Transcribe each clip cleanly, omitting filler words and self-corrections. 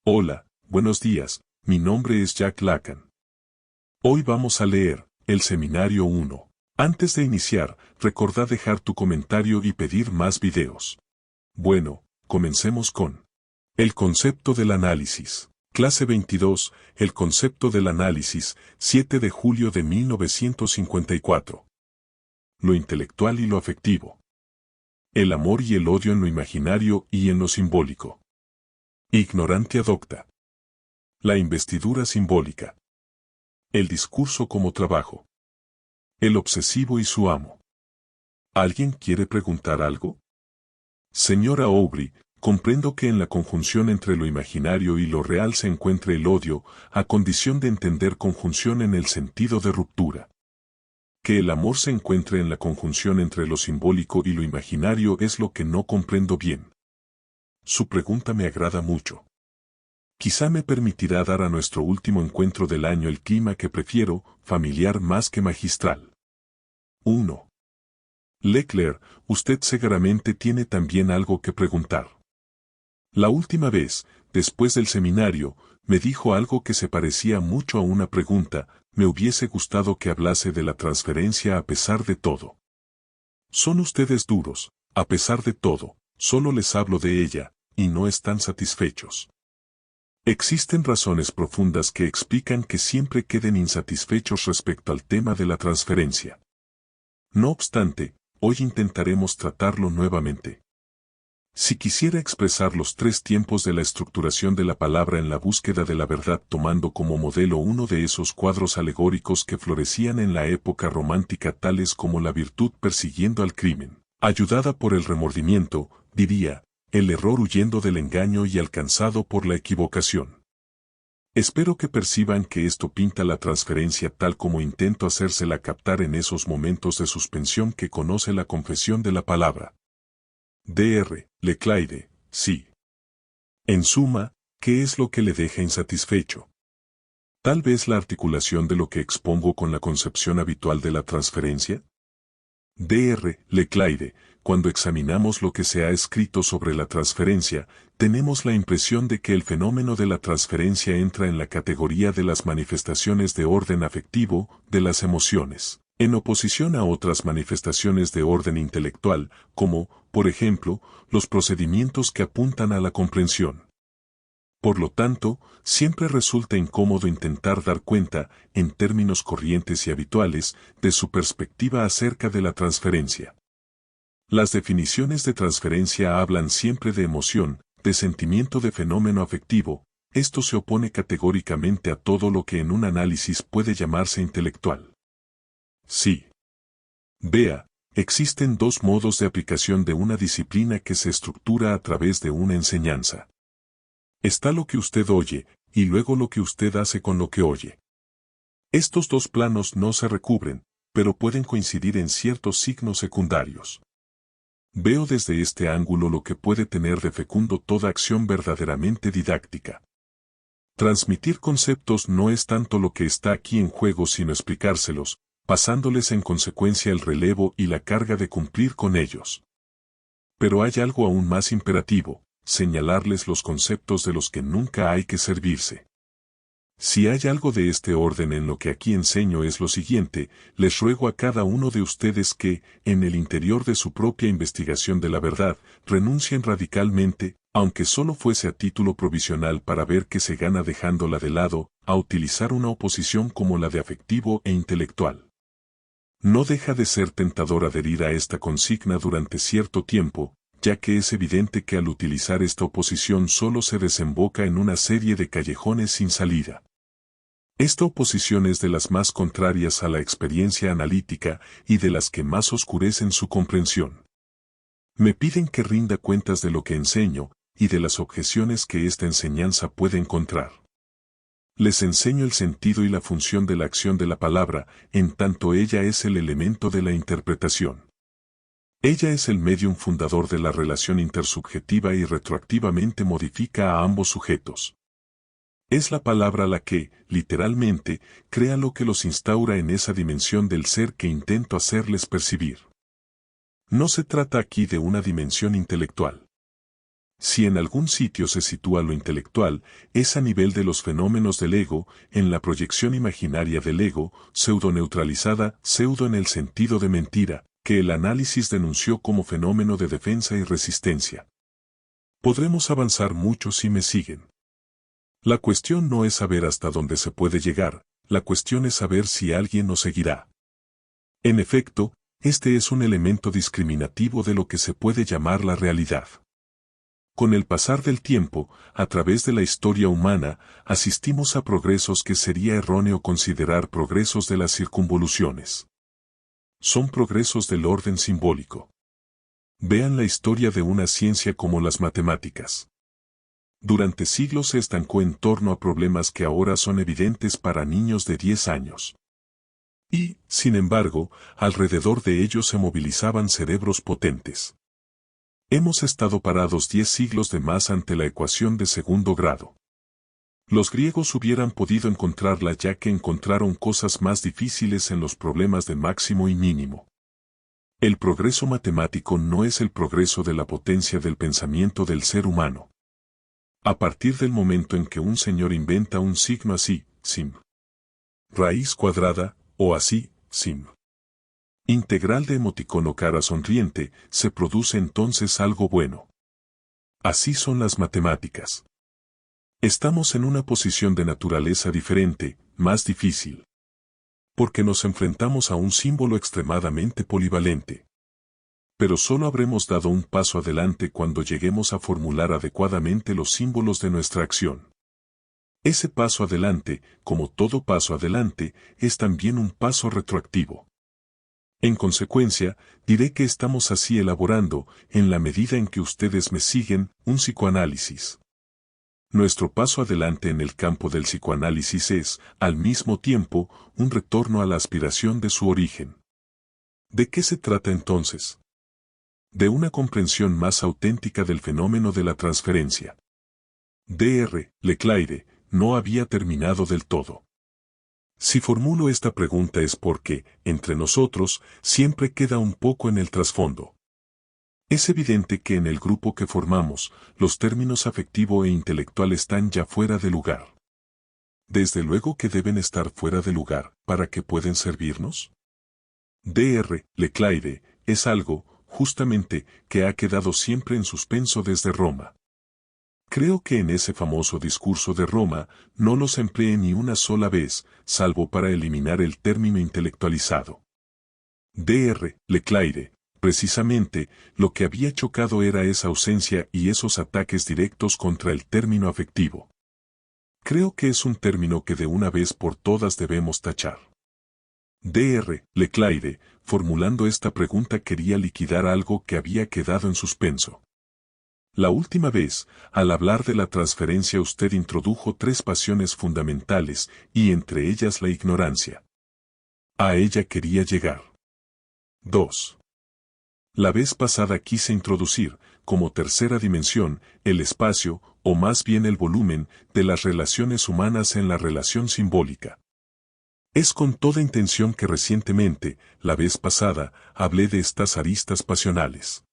Hola, buenos días, mi nombre es Jack Lacan. Hoy vamos a leer el Seminario 1. Antes de iniciar, recordá dejar tu comentario y pedir más videos. Bueno, comencemos con el concepto del análisis. Clase 22, el concepto del análisis, 7 de julio de 1954. Lo intelectual y lo afectivo. El amor y el odio en lo imaginario y en lo simbólico. Ignorantia docta. La investidura simbólica. El discurso como trabajo. El obsesivo y su amo. ¿Alguien quiere preguntar algo? Señora Aubrey, comprendo que en la conjunción entre lo imaginario y lo real se encuentre el odio, a condición de entender conjunción en el sentido de ruptura. Que el amor se encuentre en la conjunción entre lo simbólico y lo imaginario es lo que no comprendo bien. Su pregunta me agrada mucho. Quizá me permitirá dar a nuestro último encuentro del año el clima que prefiero, familiar más que magistral. 1. Leclerc, usted seguramente tiene también algo que preguntar. La última vez, después del seminario, me dijo algo que se parecía mucho a una pregunta, me hubiese gustado que hablase de la transferencia a pesar de todo. Son ustedes duros, a pesar de todo, solo les hablo de ella, y no están satisfechos. Existen razones profundas que explican que siempre queden insatisfechos respecto al tema de la transferencia. No obstante, hoy intentaremos tratarlo nuevamente. Si quisiera expresar los tres tiempos de la estructuración de la palabra en la búsqueda de la verdad tomando como modelo uno de esos cuadros alegóricos que florecían en la época romántica tales como la virtud persiguiendo al crimen, ayudada por el remordimiento, diría, el error huyendo del engaño y alcanzado por la equivocación. Espero que perciban que esto pinta la transferencia tal como intento hacérsela captar en esos momentos de suspensión que conoce la confesión de la palabra. Dr. Leclerc, sí. En suma, ¿qué es lo que le deja insatisfecho? Tal vez la articulación de lo que expongo con la concepción habitual de la transferencia. Dr. Leclerc, cuando examinamos lo que se ha escrito sobre la transferencia, tenemos la impresión de que el fenómeno de la transferencia entra en la categoría de las manifestaciones de orden afectivo, de las emociones, en oposición a otras manifestaciones de orden intelectual, como, por ejemplo, los procedimientos que apuntan a la comprensión. Por lo tanto, siempre resulta incómodo intentar dar cuenta, en términos corrientes y habituales, de su perspectiva acerca de la transferencia. Las definiciones de transferencia hablan siempre de emoción, de sentimiento de fenómeno afectivo, esto se opone categóricamente a todo lo que en un análisis puede llamarse intelectual. Sí. Vea, existen dos modos de aplicación de una disciplina que se estructura a través de una enseñanza. Está lo que usted oye, y luego lo que usted hace con lo que oye. Estos dos planos no se recubren, pero pueden coincidir en ciertos signos secundarios. Veo desde este ángulo lo que puede tener de fecundo toda acción verdaderamente didáctica. Transmitir conceptos no es tanto lo que está aquí en juego sino explicárselos, pasándoles en consecuencia el relevo y la carga de cumplir con ellos. Pero hay algo aún más imperativo, señalarles los conceptos de los que nunca hay que servirse. Si hay algo de este orden en lo que aquí enseño es lo siguiente, les ruego a cada uno de ustedes que, en el interior de su propia investigación de la verdad, renuncien radicalmente, aunque solo fuese a título provisional para ver qué se gana dejándola de lado, a utilizar una oposición como la de afectivo e intelectual. No deja de ser tentador adherir a esta consigna durante cierto tiempo, ya que es evidente que al utilizar esta oposición solo se desemboca en una serie de callejones sin salida. Esta oposición es de las más contrarias a la experiencia analítica y de las que más oscurecen su comprensión. Me piden que rinda cuentas de lo que enseño y de las objeciones que esta enseñanza puede encontrar. Les enseño el sentido y la función de la acción de la palabra, en tanto ella es el elemento de la interpretación. Ella es el medium fundador de la relación intersubjetiva y retroactivamente modifica a ambos sujetos. Es la palabra la que, literalmente, crea lo que los instaura en esa dimensión del ser que intento hacerles percibir. No se trata aquí de una dimensión intelectual. Si en algún sitio se sitúa lo intelectual, es a nivel de los fenómenos del ego, en la proyección imaginaria del ego, pseudo-neutralizada, pseudo en el sentido de mentira, que el análisis denunció como fenómeno de defensa y resistencia. Podremos avanzar mucho si me siguen. La cuestión no es saber hasta dónde se puede llegar, la cuestión es saber si alguien nos seguirá. En efecto, este es un elemento discriminativo de lo que se puede llamar la realidad. Con el pasar del tiempo, a través de la historia humana, asistimos a progresos que sería erróneo considerar progresos de las circunvoluciones. Son progresos del orden simbólico. Vean la historia de una ciencia como las matemáticas. Durante siglos se estancó en torno a problemas que ahora son evidentes para niños de 10 años. Y, sin embargo, alrededor de ellos se movilizaban cerebros potentes. Hemos estado parados 10 siglos de más ante la ecuación de segundo grado. Los griegos hubieran podido encontrarla ya que encontraron cosas más difíciles en los problemas de máximo y mínimo. El progreso matemático no es el progreso de la potencia del pensamiento del ser humano. A partir del momento en que un señor inventa un signo así, sim. Raíz cuadrada, o así, sim. Integral de emoticono cara sonriente, se produce entonces algo bueno. Así son las matemáticas. Estamos en una posición de naturaleza diferente, más difícil. Porque nos enfrentamos a un símbolo extremadamente polivalente. Pero solo habremos dado un paso adelante cuando lleguemos a formular adecuadamente los símbolos de nuestra acción. Ese paso adelante, como todo paso adelante, es también un paso retroactivo. En consecuencia, diré que estamos así elaborando, en la medida en que ustedes me siguen, un psicoanálisis. Nuestro paso adelante en el campo del psicoanálisis es, al mismo tiempo, un retorno a la aspiración de su origen. ¿De qué se trata entonces? De una comprensión más auténtica del fenómeno de la transferencia. Dr. Leclaire no había terminado del todo. Si formulo esta pregunta es porque, entre nosotros, siempre queda un poco en el trasfondo. Es evidente que en el grupo que formamos, los términos afectivo e intelectual están ya fuera de lugar. Desde luego que deben estar fuera de lugar, ¿para qué pueden servirnos? Dr. Leclaire es algo, justamente, que ha quedado siempre en suspenso desde Roma. Creo que en ese famoso discurso de Roma no los empleé ni una sola vez, salvo para eliminar el término intelectualizado. Dr. Leclaire, precisamente, lo que había chocado era esa ausencia y esos ataques directos contra el término afectivo. Creo que es un término que de una vez por todas debemos tachar. Dr. Leclaire, formulando esta pregunta quería liquidar algo que había quedado en suspenso. La última vez, al hablar de la transferencia usted introdujo 3 pasiones fundamentales, y entre ellas la ignorancia. A ella quería llegar. 2. La vez pasada quise introducir, como tercera dimensión, el espacio, o más bien el volumen, de las relaciones humanas en la relación simbólica. Es con toda intención que recientemente, la vez pasada, hablé de estas aristas pasionales.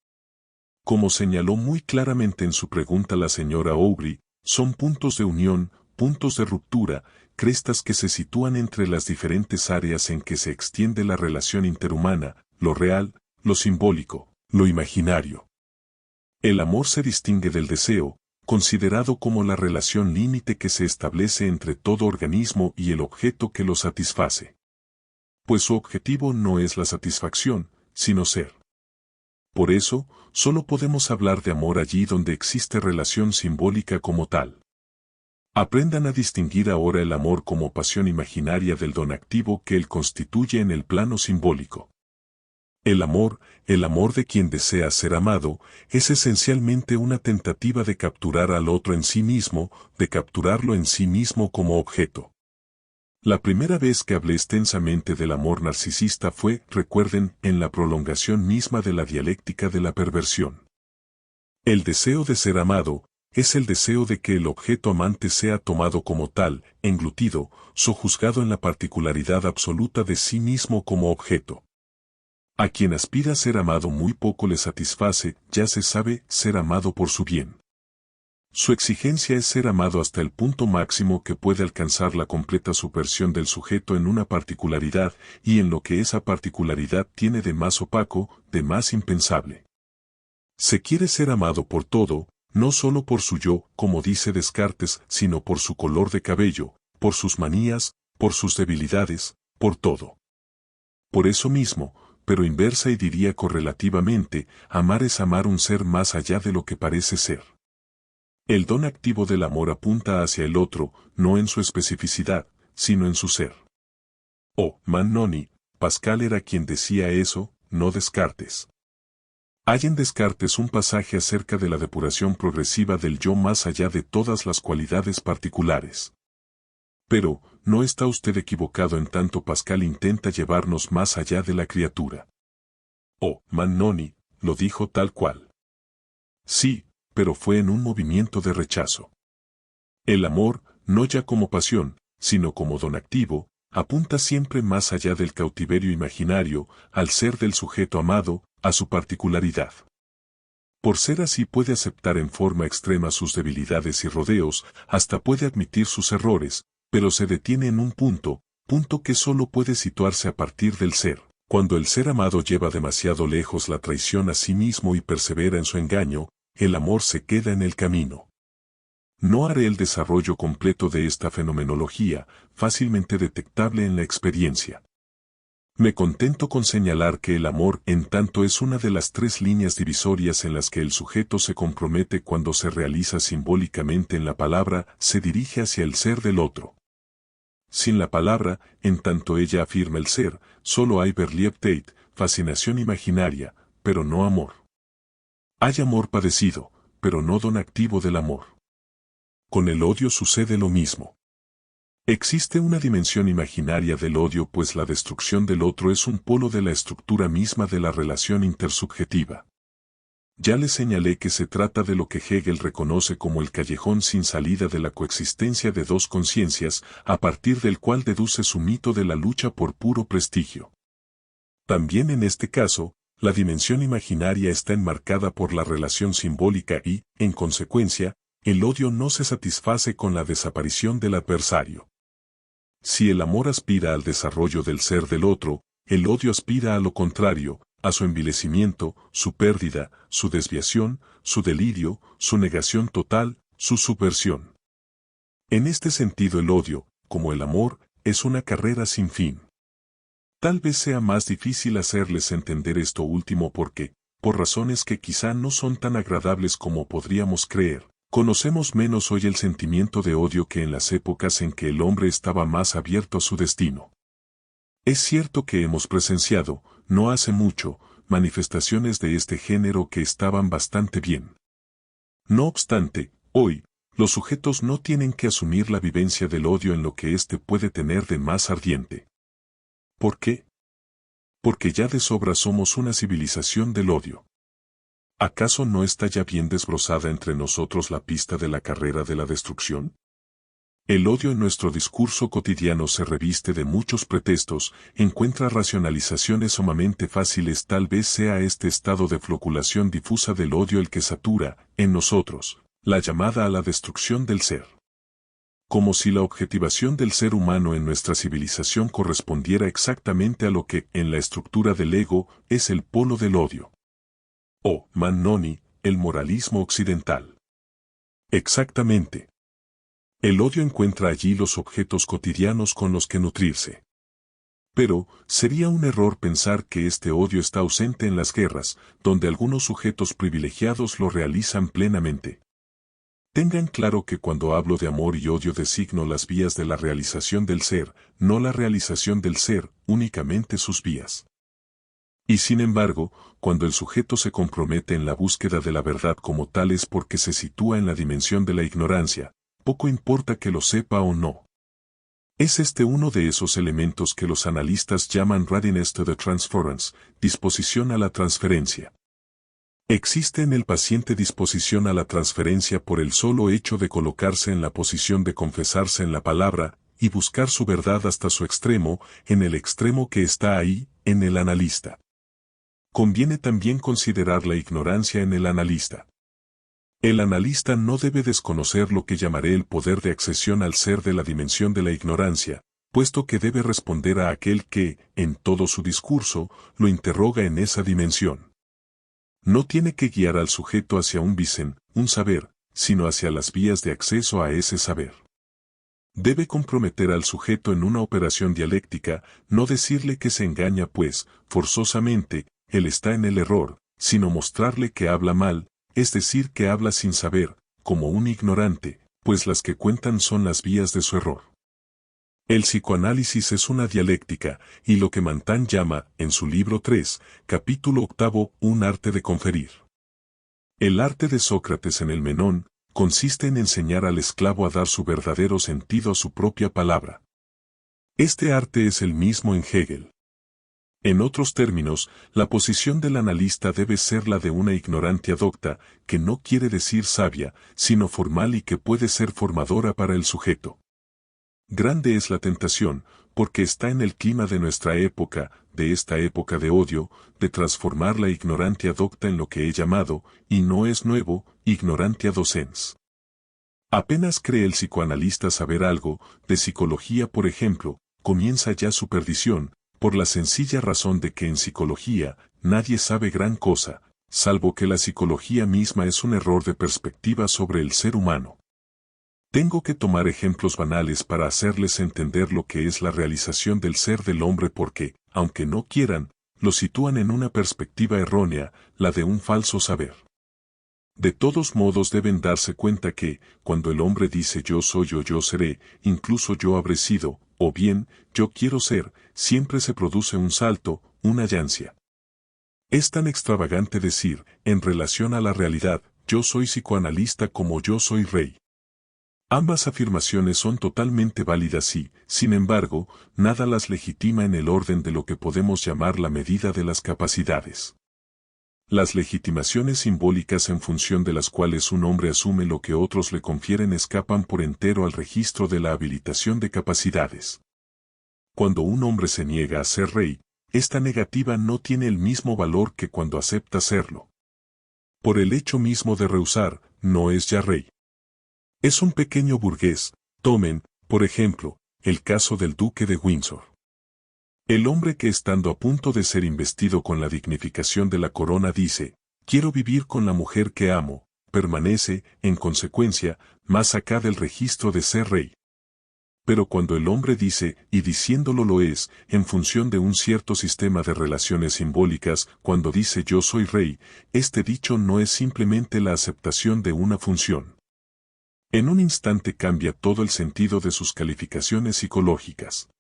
Como señaló muy claramente en su pregunta la señora Aubry, son puntos de unión, puntos de ruptura, crestas que se sitúan entre las diferentes áreas en que se extiende la relación interhumana, lo real, lo simbólico, lo imaginario. El amor se distingue del deseo, considerado como la relación límite que se establece entre todo organismo y el objeto que lo satisface. Pues su objetivo no es la satisfacción, sino ser. Por eso, solo podemos hablar de amor allí donde existe relación simbólica como tal. Aprendan a distinguir ahora el amor como pasión imaginaria del don activo que él constituye en el plano simbólico. El amor de quien desea ser amado, es esencialmente una tentativa de capturar al otro en sí mismo, de capturarlo en sí mismo como objeto. La primera vez que hablé extensamente del amor narcisista fue, recuerden, en la prolongación misma de la dialéctica de la perversión. El deseo de ser amado, es el deseo de que el objeto amante sea tomado como tal, englutido, sojuzgado en la particularidad absoluta de sí mismo como objeto. A quien aspira a ser amado muy poco le satisface, ya se sabe, ser amado por su bien. Su exigencia es ser amado hasta el punto máximo que puede alcanzar la completa supersión del sujeto en una particularidad y en lo que esa particularidad tiene de más opaco, de más impensable. Se quiere ser amado por todo, no solo por su yo, como dice Descartes, sino por su color de cabello, por sus manías, por sus debilidades, por todo. Por eso mismo, pero inversa y diría correlativamente, amar es amar un ser más allá de lo que parece ser. El don activo del amor apunta hacia el otro, no en su especificidad, sino en su ser. Mannoni, Pascal era quien decía eso, no Descartes. Hay en Descartes un pasaje acerca de la depuración progresiva del yo más allá de todas las cualidades particulares. Pero, no está usted equivocado en tanto Pascal intenta llevarnos más allá de la criatura. Mannoni, lo dijo tal cual. Sí, pero fue en un movimiento de rechazo. El amor, no ya como pasión, sino como don activo, apunta siempre más allá del cautiverio imaginario, al ser del sujeto amado, a su particularidad. Por ser así puede aceptar en forma extrema sus debilidades y rodeos, hasta puede admitir sus errores, pero se detiene en un punto que solo puede situarse a partir del ser. Cuando el ser amado lleva demasiado lejos la traición a sí mismo y persevera en su engaño, el amor se queda en el camino. No haré el desarrollo completo de esta fenomenología, fácilmente detectable en la experiencia. Me contento con señalar que el amor en tanto es una de las tres líneas divisorias en las que el sujeto se compromete cuando se realiza simbólicamente en la palabra, se dirige hacia el ser del otro. Sin la palabra, en tanto ella afirma el ser, solo hay Verliebtheit, fascinación imaginaria, pero no amor. Hay amor padecido, pero no don activo del amor. Con el odio sucede lo mismo. Existe una dimensión imaginaria del odio pues la destrucción del otro es un polo de la estructura misma de la relación intersubjetiva. Ya les señalé que se trata de lo que Hegel reconoce como el callejón sin salida de la coexistencia de dos conciencias, a partir del cual deduce su mito de la lucha por puro prestigio. También en este caso, la dimensión imaginaria está enmarcada por la relación simbólica y, en consecuencia, el odio no se satisface con la desaparición del adversario. Si el amor aspira al desarrollo del ser del otro, el odio aspira a lo contrario, a su envilecimiento, su pérdida, su desviación, su delirio, su negación total, su subversión. En este sentido el odio, como el amor, es una carrera sin fin. Tal vez sea más difícil hacerles entender esto último porque, por razones que quizá no son tan agradables como podríamos creer, conocemos menos hoy el sentimiento de odio que en las épocas en que el hombre estaba más abierto a su destino. Es cierto que hemos presenciado, no hace mucho, manifestaciones de este género que estaban bastante bien. No obstante, hoy, los sujetos no tienen que asumir la vivencia del odio en lo que éste puede tener de más ardiente. ¿Por qué? Porque ya de sobra somos una civilización del odio. ¿Acaso no está ya bien desbrozada entre nosotros la pista de la carrera de la destrucción? El odio en nuestro discurso cotidiano se reviste de muchos pretextos, encuentra racionalizaciones sumamente fáciles. Tal vez sea este estado de floculación difusa del odio el que satura, en nosotros, la llamada a la destrucción del ser. Como si la objetivación del ser humano en nuestra civilización correspondiera exactamente a lo que, en la estructura del ego, es el polo del odio. Mannoni, el moralismo occidental. Exactamente. El odio encuentra allí los objetos cotidianos con los que nutrirse. Pero, sería un error pensar que este odio está ausente en las guerras, donde algunos sujetos privilegiados lo realizan plenamente. Tengan claro que cuando hablo de amor y odio designo las vías de la realización del ser, no la realización del ser, únicamente sus vías. Y sin embargo, cuando el sujeto se compromete en la búsqueda de la verdad como tal es porque se sitúa en la dimensión de la ignorancia, poco importa que lo sepa o no. Es este uno de esos elementos que los analistas llaman readiness to the transference, disposición a la transferencia. Existe en el paciente disposición a la transferencia por el solo hecho de colocarse en la posición de confesarse en la palabra, y buscar su verdad hasta su extremo, en el extremo que está ahí, en el analista. Conviene también considerar la ignorancia en el analista. El analista no debe desconocer lo que llamaré el poder de accesión al ser de la dimensión de la ignorancia, puesto que debe responder a aquel que, en todo su discurso, lo interroga en esa dimensión. No tiene que guiar al sujeto hacia un vicen, un saber, sino hacia las vías de acceso a ese saber. Debe comprometer al sujeto en una operación dialéctica, no decirle que se engaña pues, forzosamente, él está en el error, sino mostrarle que habla mal, es decir que habla sin saber, como un ignorante, pues las que cuentan son las vías de su error. El psicoanálisis es una dialéctica, y lo que Mantan llama, en su libro 3, capítulo 8, un arte de conferir. El arte de Sócrates en el Menón, consiste en enseñar al esclavo a dar su verdadero sentido a su propia palabra. Este arte es el mismo en Hegel. En otros términos, la posición del analista debe ser la de una ignorante docta, que no quiere decir sabia, sino formal y que puede ser formadora para el sujeto. Grande es la tentación, porque está en el clima de nuestra época, de esta época de odio, de transformar la ignorantia docta en lo que he llamado, y no es nuevo, ignorantia docens. Apenas cree el psicoanalista saber algo, de psicología por ejemplo, comienza ya su perdición, por la sencilla razón de que en psicología, nadie sabe gran cosa, salvo que la psicología misma es un error de perspectiva sobre el ser humano. Tengo que tomar ejemplos banales para hacerles entender lo que es la realización del ser del hombre porque, aunque no quieran, lo sitúan en una perspectiva errónea, la de un falso saber. De todos modos deben darse cuenta que, cuando el hombre dice yo soy o yo seré, incluso yo habré sido, o bien, yo quiero ser, siempre se produce un salto, una yancia. Es tan extravagante decir, en relación a la realidad, yo soy psicoanalista como yo soy rey. Ambas afirmaciones son totalmente válidas y, sin embargo, nada las legitima en el orden de lo que podemos llamar la medida de las capacidades. Las legitimaciones simbólicas en función de las cuales un hombre asume lo que otros le confieren escapan por entero al registro de la habilitación de capacidades. Cuando un hombre se niega a ser rey, esta negativa no tiene el mismo valor que cuando acepta serlo. Por el hecho mismo de rehusar, no es ya rey. Es un pequeño burgués. Tomen, por ejemplo, el caso del duque de Windsor. El hombre que estando a punto de ser investido con la dignificación de la corona dice, quiero vivir con la mujer que amo, permanece, en consecuencia, más acá del registro de ser rey. Pero cuando el hombre dice, y diciéndolo lo es, en función de un cierto sistema de relaciones simbólicas, cuando dice yo soy rey, este dicho no es simplemente la aceptación de una función. En un instante cambia todo el sentido de sus calificaciones psicológicas.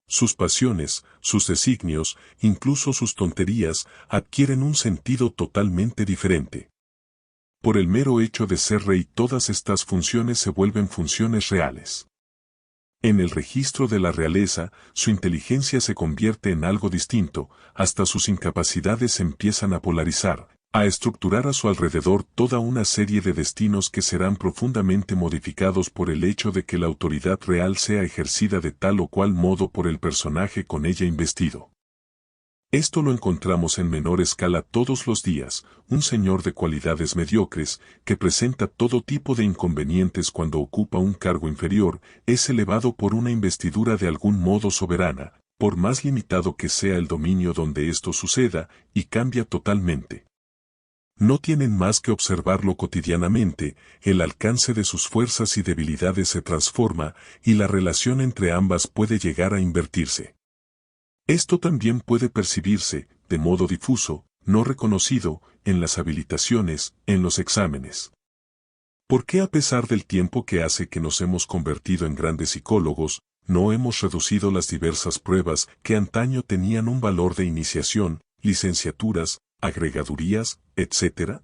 Sus pasiones, sus designios, incluso sus tonterías, adquieren un sentido totalmente diferente. Por el mero hecho de ser rey, todas estas funciones se vuelven funciones reales. En el registro de la realeza, su inteligencia se convierte en algo distinto, hasta sus incapacidades empiezan a polarizar, a estructurar a su alrededor toda una serie de destinos que serán profundamente modificados por el hecho de que la autoridad real sea ejercida de tal o cual modo por el personaje con ella investido. Esto lo encontramos en menor escala todos los días, un señor de cualidades mediocres, que presenta todo tipo de inconvenientes cuando ocupa un cargo inferior, es elevado por una investidura de algún modo soberana, por más limitado que sea el dominio donde esto suceda, y cambia totalmente. No tienen más que observarlo cotidianamente, el alcance de sus fuerzas y debilidades se transforma, y la relación entre ambas puede llegar a invertirse. Esto también puede percibirse, de modo difuso, no reconocido, en las habilitaciones, en los exámenes. ¿Por qué a pesar del tiempo que hace que nos hemos convertido en grandes psicólogos, no hemos reducido las diversas pruebas que antaño tenían un valor de iniciación, licenciaturas, agregadurías, etc.?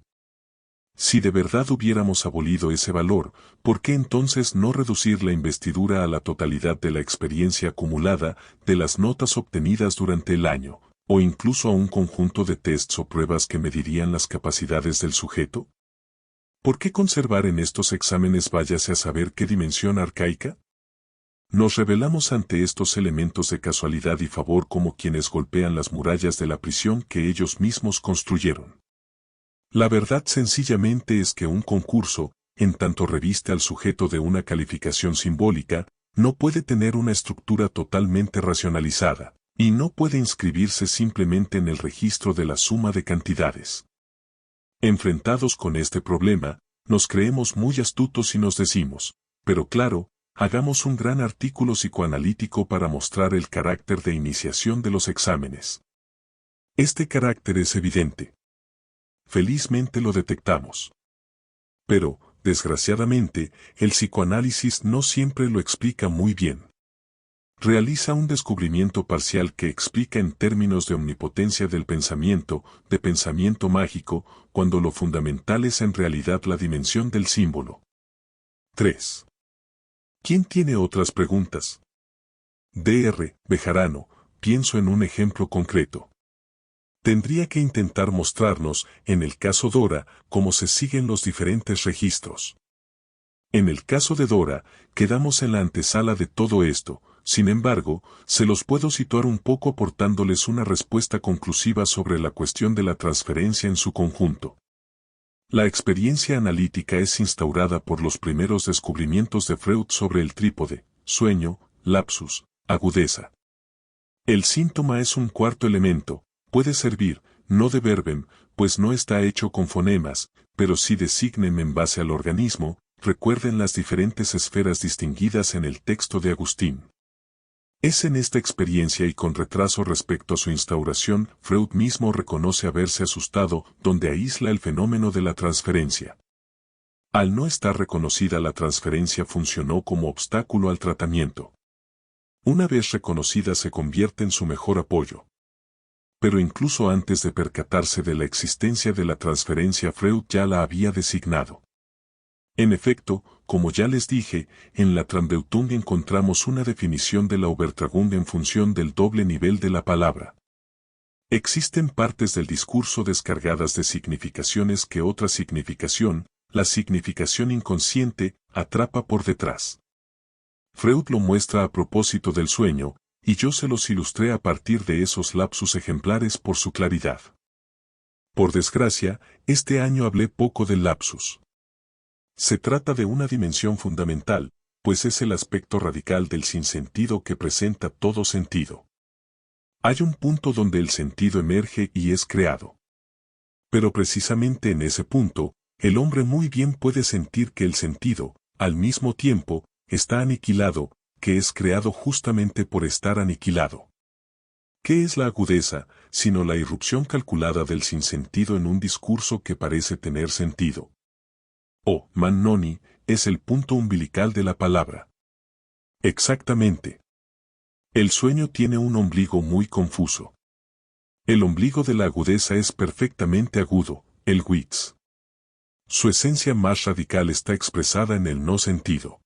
Si de verdad hubiéramos abolido ese valor, ¿por qué entonces no reducir la investidura a la totalidad de la experiencia acumulada, de las notas obtenidas durante el año, o incluso a un conjunto de tests o pruebas que medirían las capacidades del sujeto? ¿Por qué conservar en estos exámenes váyase a saber qué dimensión arcaica? Nos revelamos ante estos elementos de casualidad y favor como quienes golpean las murallas de la prisión que ellos mismos construyeron. La verdad sencillamente es que un concurso, en tanto reviste al sujeto de una calificación simbólica, no puede tener una estructura totalmente racionalizada, y no puede inscribirse simplemente en el registro de la suma de cantidades. Enfrentados con este problema, nos creemos muy astutos y nos decimos, pero claro, hagamos un gran artículo psicoanalítico para mostrar el carácter de iniciación de los exámenes. Este carácter es evidente. Felizmente lo detectamos. Pero, desgraciadamente, el psicoanálisis no siempre lo explica muy bien. Realiza un descubrimiento parcial que explica en términos de omnipotencia del pensamiento, de pensamiento mágico, cuando lo fundamental es en realidad la dimensión del símbolo. 3. ¿Quién tiene otras preguntas? Dr. Bejarano, pienso en un ejemplo concreto. Tendría que intentar mostrarnos, en el caso Dora, cómo se siguen los diferentes registros. En el caso de Dora, quedamos en la antesala de todo esto, sin embargo, se los puedo situar un poco aportándoles una respuesta conclusiva sobre la cuestión de la transferencia en su conjunto. La experiencia analítica es instaurada por los primeros descubrimientos de Freud sobre el trípode, sueño, lapsus, agudeza. El síntoma es un cuarto elemento, puede servir, no de verbem, pues no está hecho con fonemas, pero sí de signem en base al organismo. Recuerden las diferentes esferas distinguidas en el texto de Agustín. Es en esta experiencia y con retraso respecto a su instauración, Freud mismo reconoce haberse asustado, donde aísla el fenómeno de la transferencia. Al no estar reconocida la transferencia funcionó como obstáculo al tratamiento. Una vez reconocida se convierte en su mejor apoyo. Pero incluso antes de percatarse de la existencia de la transferencia, Freud ya la había designado. En efecto, como ya les dije, en la Traumdeutung encontramos una definición de la Übertragung en función del doble nivel de la palabra. Existen partes del discurso descargadas de significaciones que otra significación, la significación inconsciente, atrapa por detrás. Freud lo muestra a propósito del sueño, y yo se los ilustré a partir de esos lapsus ejemplares por su claridad. Por desgracia, este año hablé poco del lapsus. Se trata de una dimensión fundamental, pues es el aspecto radical del sinsentido que presenta todo sentido. Hay un punto donde el sentido emerge y es creado. Pero precisamente en ese punto, el hombre muy bien puede sentir que el sentido, al mismo tiempo, está aniquilado, que es creado justamente por estar aniquilado. ¿Qué es la agudeza, sino la irrupción calculada del sinsentido en un discurso que parece tener sentido? O, man noni, es el punto umbilical de la palabra. Exactamente. El sueño tiene un ombligo muy confuso. El ombligo de la agudeza es perfectamente agudo, el witz. Su esencia más radical está expresada en el no sentido.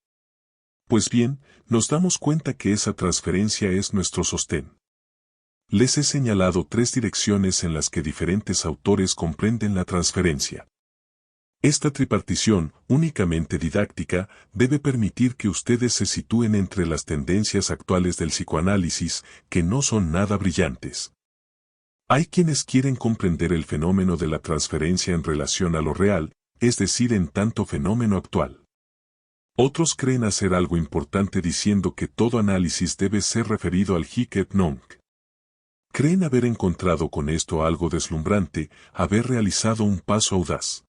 Pues bien, nos damos cuenta que esa transferencia es nuestro sostén. Les he señalado 3 direcciones en las que diferentes autores comprenden la transferencia. Esta tripartición, únicamente didáctica, debe permitir que ustedes se sitúen entre las tendencias actuales del psicoanálisis, que no son nada brillantes. Hay quienes quieren comprender el fenómeno de la transferencia en relación a lo real, es decir, en tanto fenómeno actual. Otros creen hacer algo importante diciendo que todo análisis debe ser referido al hic et nunc. Creen haber encontrado con esto algo deslumbrante, haber realizado un paso audaz.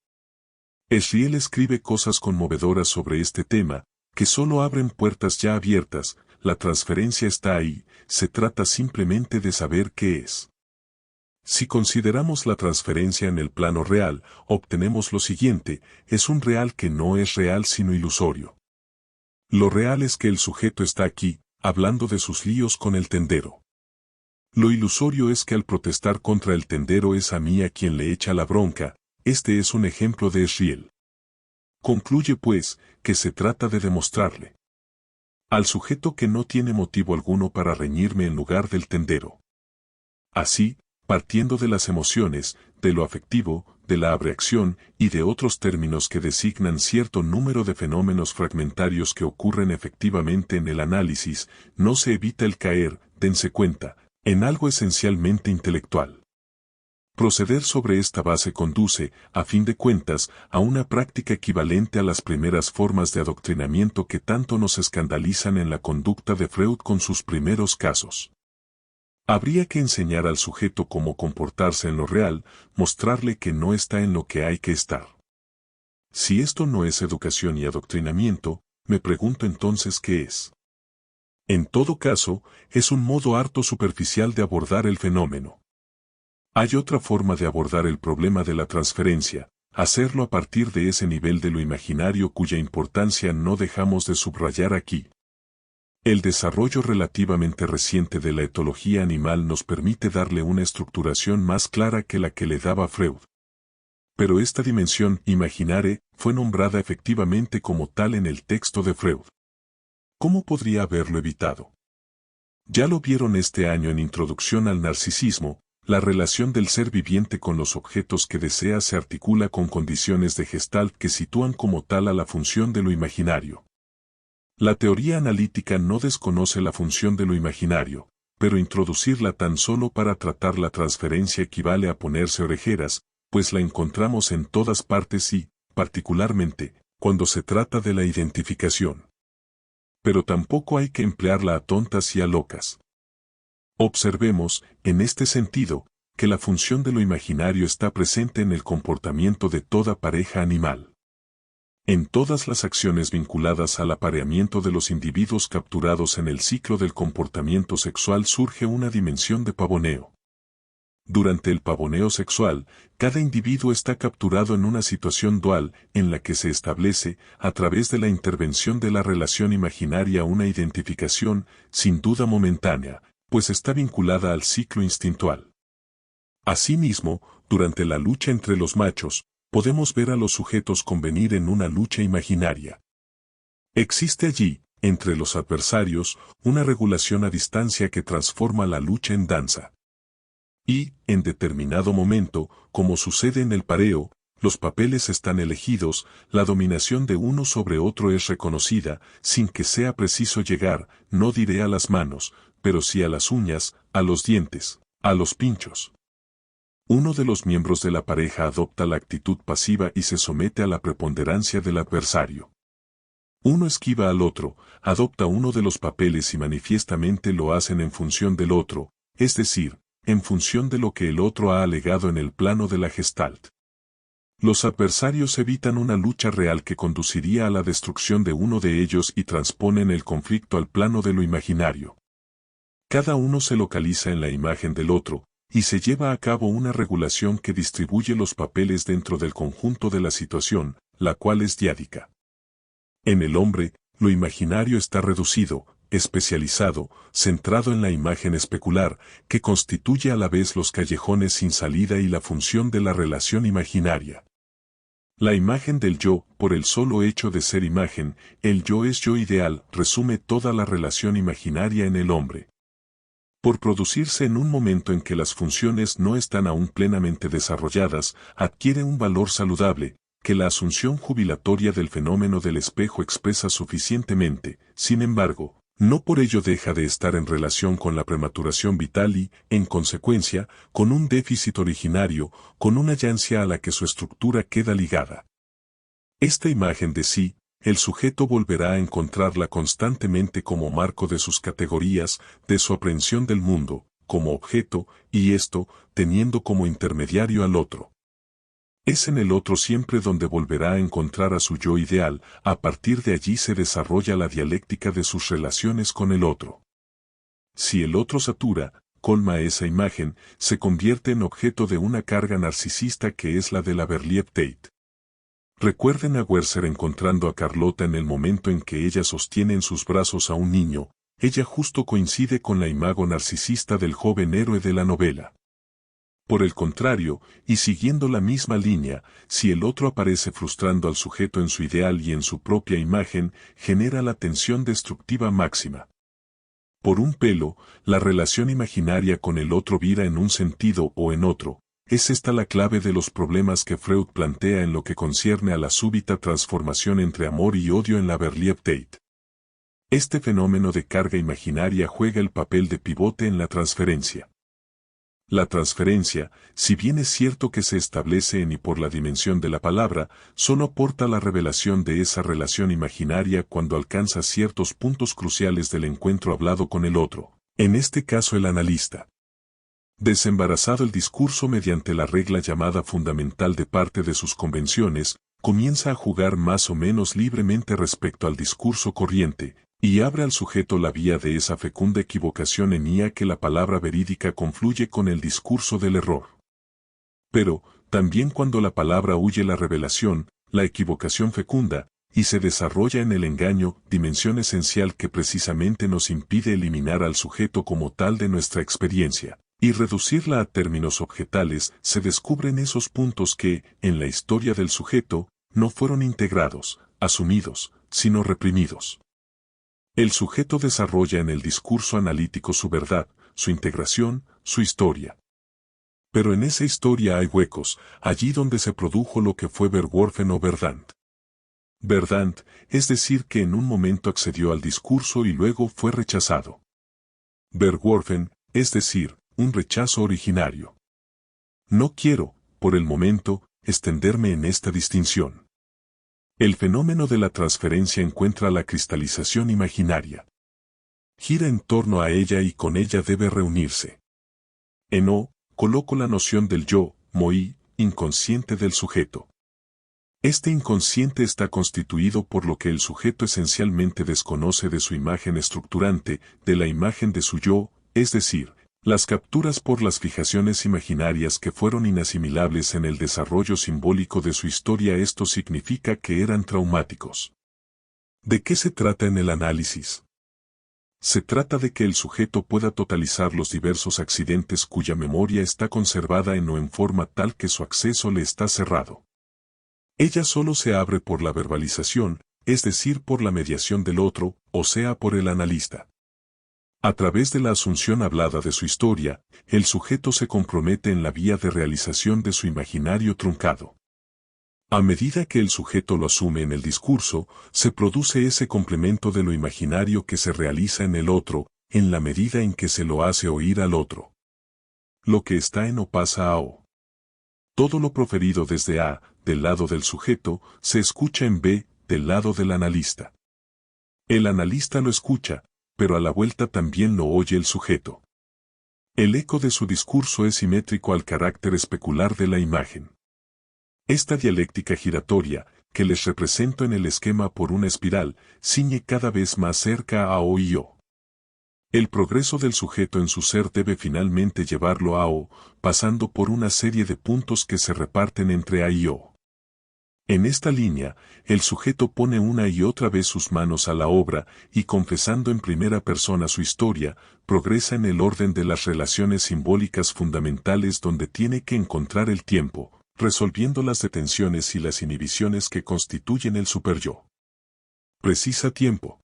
Esriel escribe cosas conmovedoras sobre este tema, que solo abren puertas ya abiertas, la transferencia está ahí, se trata simplemente de saber qué es. Si consideramos la transferencia en el plano real, obtenemos lo siguiente, es un real que no es real sino ilusorio. Lo real es que el sujeto está aquí, hablando de sus líos con el tendero. Lo ilusorio es que al protestar contra el tendero es a mí a quien le echa la bronca. Este es un ejemplo de Esriel. Concluye pues, que se trata de demostrarle al sujeto que no tiene motivo alguno para reñirme en lugar del tendero. Así, partiendo de las emociones, de lo afectivo, de la abreacción y de otros términos que designan cierto número de fenómenos fragmentarios que ocurren efectivamente en el análisis, no se evita el caer, dense cuenta, en algo esencialmente intelectual. Proceder sobre esta base conduce, a fin de cuentas, a una práctica equivalente a las primeras formas de adoctrinamiento que tanto nos escandalizan en la conducta de Freud con sus primeros casos. Habría que enseñar al sujeto cómo comportarse en lo real, mostrarle que no está en lo que hay que estar. Si esto no es educación y adoctrinamiento, me pregunto entonces qué es. En todo caso, es un modo harto superficial de abordar el fenómeno. Hay otra forma de abordar el problema de la transferencia, hacerlo a partir de ese nivel de lo imaginario cuya importancia no dejamos de subrayar aquí. El desarrollo relativamente reciente de la etología animal nos permite darle una estructuración más clara que la que le daba Freud. Pero esta dimensión imaginare fue nombrada efectivamente como tal en el texto de Freud. ¿Cómo podría haberlo evitado? Ya lo vieron este año en Introducción al Narcisismo. La relación del ser viviente con los objetos que desea se articula con condiciones de Gestalt que sitúan como tal a la función de lo imaginario. La teoría analítica no desconoce la función de lo imaginario, pero introducirla tan solo para tratar la transferencia equivale a ponerse orejeras, pues la encontramos en todas partes y, particularmente, cuando se trata de la identificación. Pero tampoco hay que emplearla a tontas y a locas. Observemos, en este sentido, que la función de lo imaginario está presente en el comportamiento de toda pareja animal. En todas las acciones vinculadas al apareamiento de los individuos capturados en el ciclo del comportamiento sexual surge una dimensión de pavoneo. Durante el pavoneo sexual, cada individuo está capturado en una situación dual en la que se establece, a través de la intervención de la relación imaginaria, una identificación, sin duda momentánea, pues está vinculada al ciclo instintual. Asimismo, durante la lucha entre los machos, podemos ver a los sujetos convenir en una lucha imaginaria. Existe allí, entre los adversarios, una regulación a distancia que transforma la lucha en danza. Y, en determinado momento, como sucede en el pareo, los papeles están elegidos, la dominación de uno sobre otro es reconocida, sin que sea preciso llegar, no diré a las manos, pero sí a las uñas, a los dientes, a los pinchos. Uno de los miembros de la pareja adopta la actitud pasiva y se somete a la preponderancia del adversario. Uno esquiva al otro, adopta uno de los papeles y manifiestamente lo hacen en función del otro, es decir, en función de lo que el otro ha alegado en el plano de la Gestalt. Los adversarios evitan una lucha real que conduciría a la destrucción de uno de ellos y transponen el conflicto al plano de lo imaginario. Cada uno se localiza en la imagen del otro, y se lleva a cabo una regulación que distribuye los papeles dentro del conjunto de la situación, la cual es diádica. En el hombre, lo imaginario está reducido, especializado, centrado en la imagen especular, que constituye a la vez los callejones sin salida y la función de la relación imaginaria. La imagen del yo, por el solo hecho de ser imagen, el yo es yo ideal, resume toda la relación imaginaria en el hombre. Por producirse en un momento en que las funciones no están aún plenamente desarrolladas, adquiere un valor saludable, que la asunción jubilatoria del fenómeno del espejo expresa suficientemente. Sin embargo, no por ello deja de estar en relación con la prematuración vital y, en consecuencia, con un déficit originario, con una yancia a la que su estructura queda ligada. Esta imagen de sí, el sujeto volverá a encontrarla constantemente como marco de sus categorías, de su aprehensión del mundo, como objeto, y esto, teniendo como intermediario al otro. Es en el otro siempre donde volverá a encontrar a su yo ideal, a partir de allí se desarrolla la dialéctica de sus relaciones con el otro. Si el otro satura, colma esa imagen, se convierte en objeto de una carga narcisista que es la de la Berliet-Tate. Recuerden a Werther encontrando a Carlota en el momento en que ella sostiene en sus brazos a un niño, ella justo coincide con la imago narcisista del joven héroe de la novela. Por el contrario, y siguiendo la misma línea, si el otro aparece frustrando al sujeto en su ideal y en su propia imagen, genera la tensión destructiva máxima. Por un pelo, la relación imaginaria con el otro vira en un sentido o en otro. Es esta la clave de los problemas que Freud plantea en lo que concierne a la súbita transformación entre amor y odio en la Berliet-Tate. Este fenómeno de carga imaginaria juega el papel de pivote en la transferencia. La transferencia, si bien es cierto que se establece en y por la dimensión de la palabra, solo aporta la revelación de esa relación imaginaria cuando alcanza ciertos puntos cruciales del encuentro hablado con el otro, en este caso el analista. Desembarazado el discurso mediante la regla llamada fundamental de parte de sus convenciones, comienza a jugar más o menos libremente respecto al discurso corriente, y abre al sujeto la vía de esa fecunda equivocación en ella que la palabra verídica confluye con el discurso del error. Pero, también cuando la palabra huye la revelación, la equivocación fecunda, y se desarrolla en el engaño, dimensión esencial que precisamente nos impide eliminar al sujeto como tal de nuestra experiencia, y reducirla a términos objetales, se descubren esos puntos que, en la historia del sujeto, no fueron integrados, asumidos, sino reprimidos. El sujeto desarrolla en el discurso analítico su verdad, su integración, su historia. Pero en esa historia hay huecos, allí donde se produjo lo que fue Verworfen o Verdant. Verdant, es decir que en un momento accedió al discurso y luego fue rechazado. Verworfen, es decir, un rechazo originario. No quiero, por el momento, extenderme en esta distinción. El fenómeno de la transferencia encuentra la cristalización imaginaria. Gira en torno a ella y con ella debe reunirse. En O, coloco la noción del yo, moi, inconsciente del sujeto. Este inconsciente está constituido por lo que el sujeto esencialmente desconoce de su imagen estructurante, de la imagen de su yo, es decir, las capturas por las fijaciones imaginarias que fueron inasimilables en el desarrollo simbólico de su historia. Esto significa que eran traumáticos. ¿De qué se trata en el análisis? Se trata de que el sujeto pueda totalizar los diversos accidentes cuya memoria está conservada en o en forma tal que su acceso le está cerrado. Ella solo se abre por la verbalización, es decir, por la mediación del otro, o sea, por el analista. A través de la asunción hablada de su historia, el sujeto se compromete en la vía de realización de su imaginario truncado. A medida que el sujeto lo asume en el discurso, se produce ese complemento de lo imaginario que se realiza en el otro, en la medida en que se lo hace oír al otro. Lo que está en O pasa a O. Todo lo proferido desde A, del lado del sujeto, se escucha en B, del lado del analista. El analista lo escucha, pero a la vuelta también lo oye el sujeto. El eco de su discurso es simétrico al carácter especular de la imagen. Esta dialéctica giratoria, que les represento en el esquema por una espiral, ciñe cada vez más cerca a O y O. El progreso del sujeto en su ser debe finalmente llevarlo a O, pasando por una serie de puntos que se reparten entre A y O. En esta línea, el sujeto pone una y otra vez sus manos a la obra y confesando en primera persona su historia, progresa en el orden de las relaciones simbólicas fundamentales donde tiene que encontrar el tiempo, resolviendo las detenciones y las inhibiciones que constituyen el superyo. Precisa tiempo.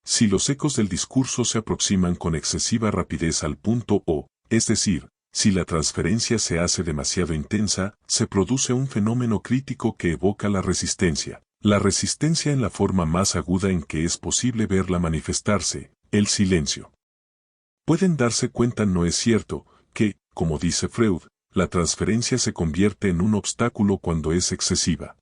Si los ecos del discurso se aproximan con excesiva rapidez al punto O, es decir, si la transferencia se hace demasiado intensa, se produce un fenómeno crítico que evoca la resistencia. La resistencia en la forma más aguda en que es posible verla manifestarse, el silencio. Pueden darse cuenta, no es cierto, que, como dice Freud, la transferencia se convierte en un obstáculo cuando es excesiva.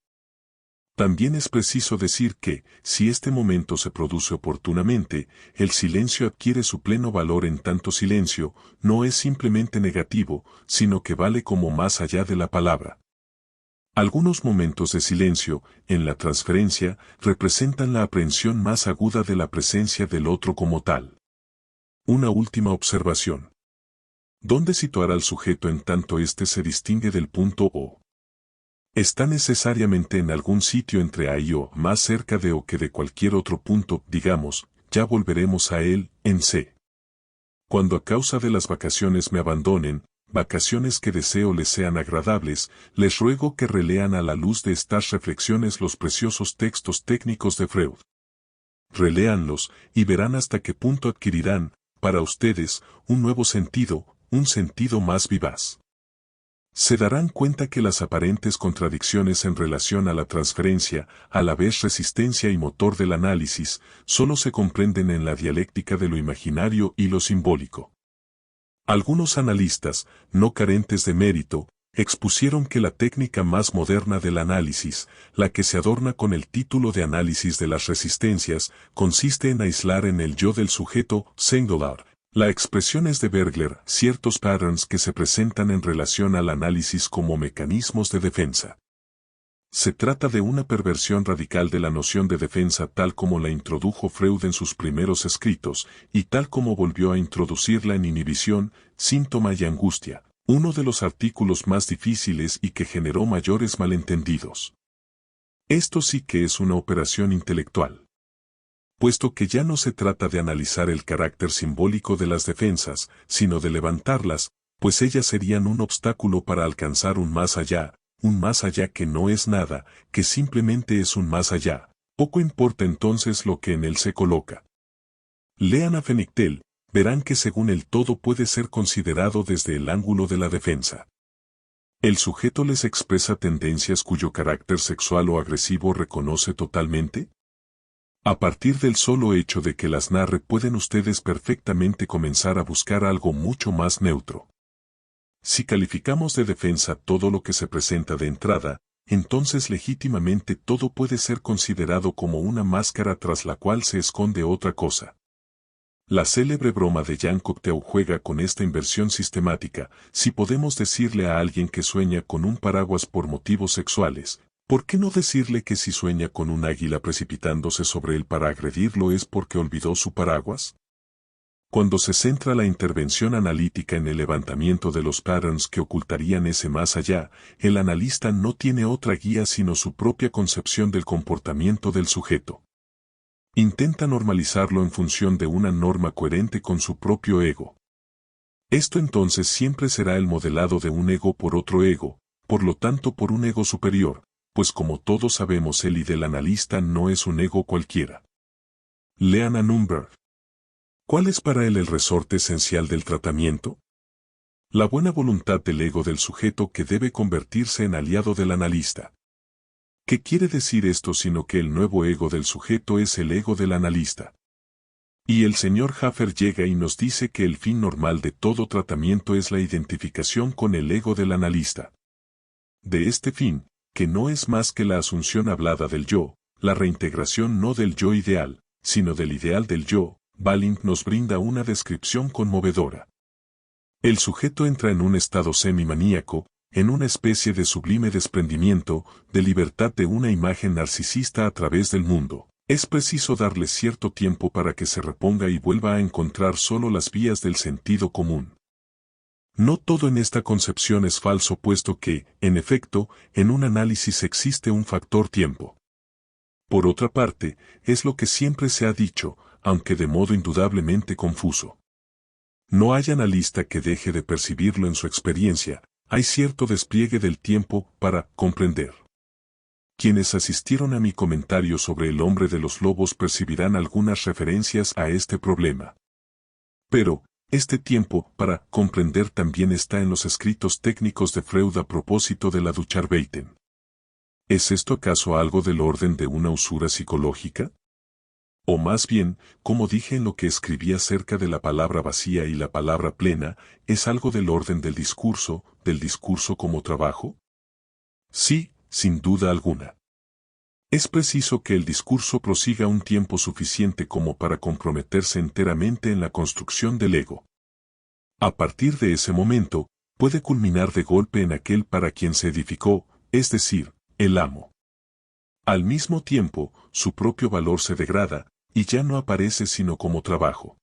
También es preciso decir que, si este momento se produce oportunamente, el silencio adquiere su pleno valor en tanto silencio, no es simplemente negativo, sino que vale como más allá de la palabra. Algunos momentos de silencio, en la transferencia, representan la aprehensión más aguda de la presencia del otro como tal. Una última observación. ¿Dónde situar al sujeto en tanto éste se distingue del punto O? Está necesariamente en algún sitio entre A y O, más cerca de O que de cualquier otro punto, digamos, ya volveremos a él, en C. Cuando a causa de las vacaciones me abandonen, vacaciones que deseo les sean agradables, les ruego que relean a la luz de estas reflexiones los preciosos textos técnicos de Freud. Reléanlos, y verán hasta qué punto adquirirán, para ustedes, un nuevo sentido, un sentido más vivaz. Se darán cuenta que las aparentes contradicciones en relación a la transferencia, a la vez resistencia y motor del análisis, solo se comprenden en la dialéctica de lo imaginario y lo simbólico. Algunos analistas, no carentes de mérito, expusieron que la técnica más moderna del análisis, la que se adorna con el título de análisis de las resistencias, consiste en aislar en el yo del sujeto singular, la expresión es de Bergler, ciertos patterns que se presentan en relación al análisis como mecanismos de defensa. Se trata de una perversión radical de la noción de defensa tal como la introdujo Freud en sus primeros escritos, y tal como volvió a introducirla en Inhibición, Síntoma y Angustia, uno de los artículos más difíciles y que generó mayores malentendidos. Esto sí que es una operación intelectual. Puesto que ya no se trata de analizar el carácter simbólico de las defensas, sino de levantarlas, pues ellas serían un obstáculo para alcanzar un más allá que no es nada, que simplemente es un más allá. Poco importa entonces lo que en él se coloca. Lean a Fenichtel, verán que según el todo puede ser considerado desde el ángulo de la defensa. El sujeto les expresa tendencias cuyo carácter sexual o agresivo reconoce totalmente. A partir del solo hecho de que las narre pueden ustedes perfectamente comenzar a buscar algo mucho más neutro. Si calificamos de defensa todo lo que se presenta de entrada, entonces legítimamente todo puede ser considerado como una máscara tras la cual se esconde otra cosa. La célebre broma de Jean Cocteau juega con esta inversión sistemática. Si podemos decirle a alguien que sueña con un paraguas por motivos sexuales, ¿por qué no decirle que si sueña con un águila precipitándose sobre él para agredirlo es porque olvidó su paraguas? Cuando se centra la intervención analítica en el levantamiento de los patterns que ocultarían ese más allá, el analista no tiene otra guía sino su propia concepción del comportamiento del sujeto. Intenta normalizarlo en función de una norma coherente con su propio ego. Esto entonces siempre será el modelado de un ego por otro ego, por lo tanto por un ego superior, pues como todos sabemos el y del analista no es un ego cualquiera. Lean a Nürnberg. ¿Cuál es para él el resorte esencial del tratamiento? La buena voluntad del ego del sujeto que debe convertirse en aliado del analista. ¿Qué quiere decir esto sino que el nuevo ego del sujeto es el ego del analista? Y el señor Hafer llega y nos dice que el fin normal de todo tratamiento es la identificación con el ego del analista. De este fin, que no es más que la asunción hablada del yo, la reintegración no del yo ideal, sino del ideal del yo, Balint nos brinda una descripción conmovedora. El sujeto entra en un estado semi-maníaco, en una especie de sublime desprendimiento, de libertad de una imagen narcisista a través del mundo. Es preciso darle cierto tiempo para que se reponga y vuelva a encontrar solo las vías del sentido común. No todo en esta concepción es falso puesto que, en efecto, en un análisis existe un factor tiempo. Por otra parte, es lo que siempre se ha dicho, aunque de modo indudablemente confuso. No hay analista que deje de percibirlo en su experiencia, hay cierto despliegue del tiempo para comprender. Quienes asistieron a mi comentario sobre el hombre de los lobos percibirán algunas referencias a este problema. Pero, este tiempo para comprender también está en los escritos técnicos de Freud a propósito de la Ducharbeiten. ¿Es esto acaso algo del orden de una usura psicológica? O más bien, como dije en lo que escribí acerca de la palabra vacía y la palabra plena, ¿es algo del orden del discurso como trabajo? Sí, sin duda alguna. Es preciso que el discurso prosiga un tiempo suficiente como para comprometerse enteramente en la construcción del ego. A partir de ese momento, puede culminar de golpe en aquel para quien se edificó, es decir, el amo. Al mismo tiempo, su propio valor se degrada, y ya no aparece sino como trabajo.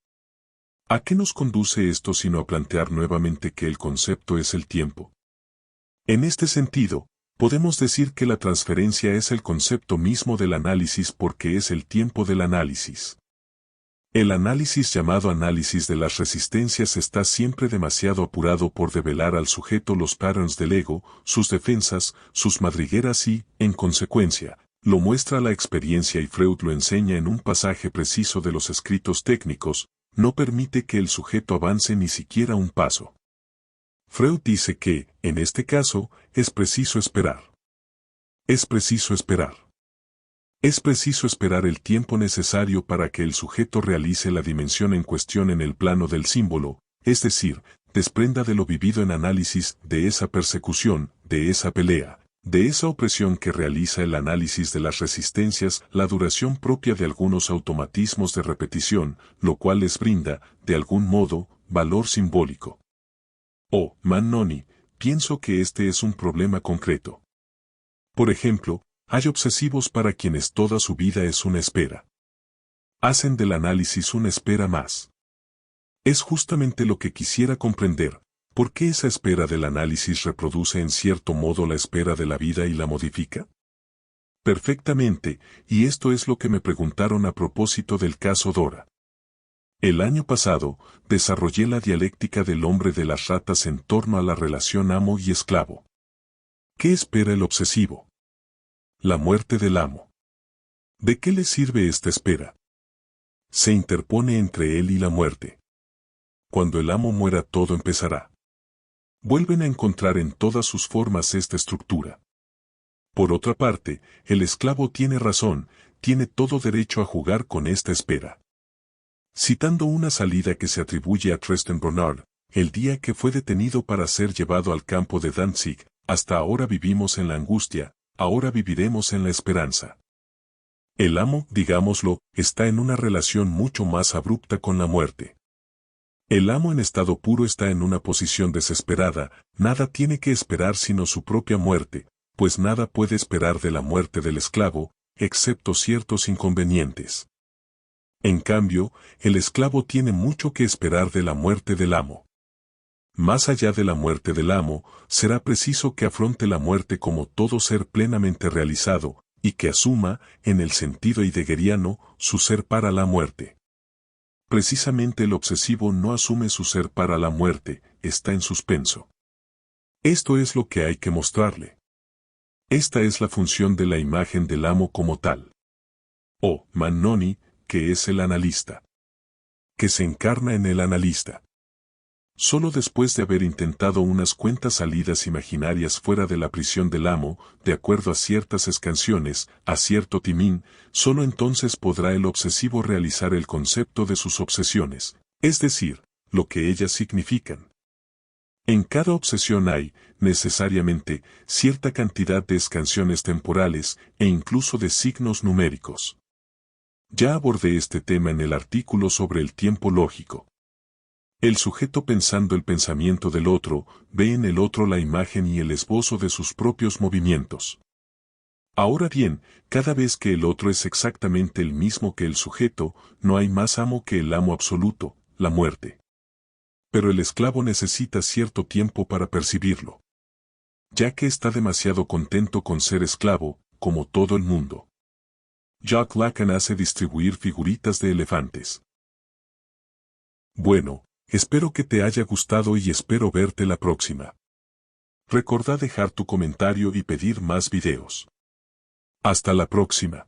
¿A qué nos conduce esto sino a plantear nuevamente que el concepto es el tiempo? En este sentido, podemos decir que la transferencia es el concepto mismo del análisis porque es el tiempo del análisis. El análisis llamado análisis de las resistencias está siempre demasiado apurado por develar al sujeto los patterns del ego, sus defensas, sus madrigueras y, en consecuencia, lo muestra la experiencia y Freud lo enseña en un pasaje preciso de los escritos técnicos, no permite que el sujeto avance ni siquiera un paso. Freud dice que, en este caso, es preciso esperar. Es preciso esperar. Es preciso esperar el tiempo necesario para que el sujeto realice la dimensión en cuestión en el plano del símbolo, es decir, desprenda de lo vivido en análisis de esa persecución, de esa pelea, de esa opresión que realiza el análisis de las resistencias, la duración propia de algunos automatismos de repetición, lo cual les brinda, de algún modo, valor simbólico. Oh, Mannoni, pienso que este es un problema concreto. Por ejemplo, hay obsesivos para quienes toda su vida es una espera. Hacen del análisis una espera más. Es justamente lo que quisiera comprender. ¿Por qué esa espera del análisis reproduce en cierto modo la espera de la vida y la modifica? Perfectamente, y esto es lo que me preguntaron a propósito del caso Dora. El año pasado, desarrollé la dialéctica del hombre de las ratas en torno a la relación amo y esclavo. ¿Qué espera el obsesivo? La muerte del amo. ¿De qué le sirve esta espera? Se interpone entre él y la muerte. Cuando el amo muera todo empezará. Vuelven a encontrar en todas sus formas esta estructura. Por otra parte, el esclavo tiene razón, tiene todo derecho a jugar con esta espera. Citando una salida que se atribuye a Tristan Bernard, el día que fue detenido para ser llevado al campo de Danzig, hasta ahora vivimos en la angustia, ahora viviremos en la esperanza. El amo, digámoslo, está en una relación mucho más abrupta con la muerte. El amo en estado puro está en una posición desesperada, nada tiene que esperar sino su propia muerte, pues nada puede esperar de la muerte del esclavo, excepto ciertos inconvenientes. En cambio, el esclavo tiene mucho que esperar de la muerte del amo. Más allá de la muerte del amo, será preciso que afronte la muerte como todo ser plenamente realizado, y que asuma, en el sentido heideggeriano, su ser para la muerte. Precisamente el obsesivo no asume su ser para la muerte, está en suspenso. Esto es lo que hay que mostrarle. Esta es la función de la imagen del amo como tal. O Mannoni, que es el analista. Que se encarna en el analista. Solo después de haber intentado unas cuantas salidas imaginarias fuera de la prisión del amo, de acuerdo a ciertas escansiones, a cierto timín, solo entonces podrá el obsesivo realizar el concepto de sus obsesiones, es decir, lo que ellas significan. En cada obsesión hay, necesariamente, cierta cantidad de escansiones temporales e incluso de signos numéricos. Ya abordé este tema en el artículo sobre el tiempo lógico. El sujeto pensando el pensamiento del otro, ve en el otro la imagen y el esbozo de sus propios movimientos. Ahora bien, cada vez que el otro es exactamente el mismo que el sujeto, no hay más amo que el amo absoluto, la muerte. Pero el esclavo necesita cierto tiempo para percibirlo. Ya que está demasiado contento con ser esclavo, como todo el mundo. Jacques Lacan hace distribuir figuritas de elefantes. Bueno, espero que te haya gustado y espero verte la próxima. Recordá dejar tu comentario y pedir más videos. Hasta la próxima.